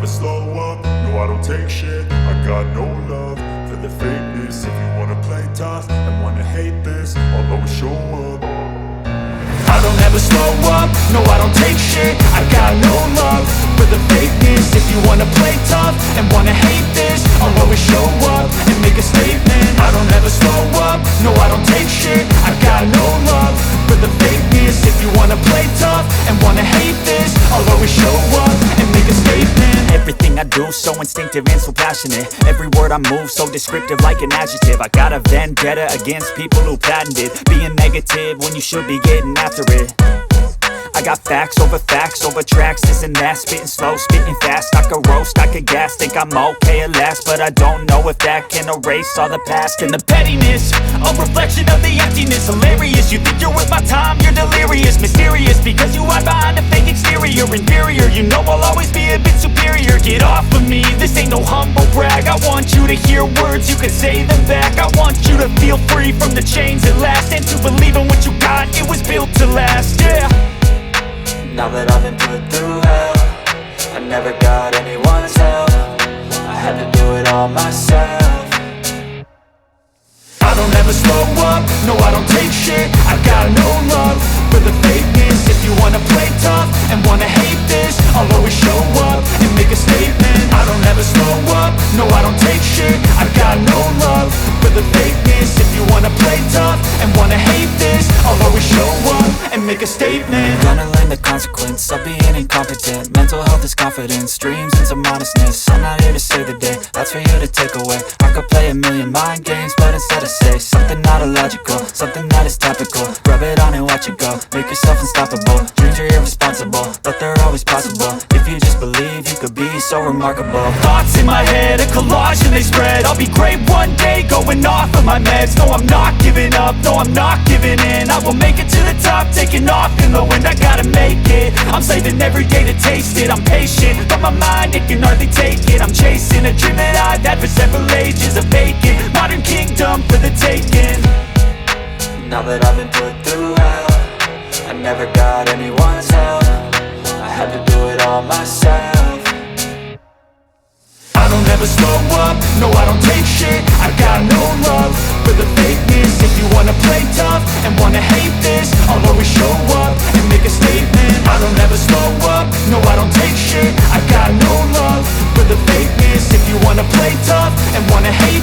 slow up, no I don't take shit. I got no love for the fakeness. If you wanna play tough and wanna hate this, I'll always show up. I don't ever slow up, no I don't take shit. I got no love for the fakeness. If you wanna play tough and wanna hate this, I'll always show up and make a statement. I don't ever slow up, no I don't take shit. I got no love for the fakeness. If you wanna play tough and wanna hate this, I'll always show up and make a statement. Everything I do so instinctive and so passionate. Every word I move so descriptive like an adjective. I got a vendetta against people who patented being negative when you should be getting after it. I got facts over tracks, this and that. Spitting slow, spitting fast, I could roast, I could gas. Think I'm okay at last, but I don't know if that can erase all the past. And the pettiness, a reflection of the emptiness. Hilarious, you think you're worth my time, you're delirious. Mysterious, because you hide behind a fake exterior. Inferior, you know I'll always be a bit superior. Get off of me, this ain't no humble brag. I want you to hear words, you can say them back. I want you to feel free from the chains at last, and to believe in what you got, it was built to last, yeah. Now that I've been put through hell, I never got anyone's help. I had to do it all myself. I don't ever slow up, no I don't take shit. I got no love for the fakeness. If you wanna play tough and wanna hate this, I'll always show up and make a statement. I don't ever slow up, no I don't take shit. I got no love for the fakeness. If you wanna play tough and wanna hate this, I'll always show up and make a statement. Gonna learn the consequence of being incompetent. Mental health is confidence, dreams and some honestness. I'm not here to save the day, that's for you to take away. I could play a million mind games, but instead I say something not illogical, something that is topical. Rub it on and watch it go, make yourself unstoppable. Dreams are irresponsible, but they're always possible. If you just believe, you could be so remarkable. Thoughts in my head, a collage and they spread. I'll be great one day, going off of my meds. No, I'm not giving up, no, I'm not giving in. I will make it to the top, taking off in the wind. I gotta make it, I'm saving every day to taste it. I'm patient, but my mind, it can hardly take it. I'm chasing a dream that I've had for several ages. A vacant, modern kingdom for the taking. Now that I've been put through hell, I never got anyone's help. I had to do it all myself. I don't ever slow up, no I don't take shit. I got no love for the fakeness. If you wanna play tough and wanna hate this, I'll always show up and make a statement. I don't ever slow up, no I don't take shit. I got no love for the fakeness. If you wanna play tough and wanna hate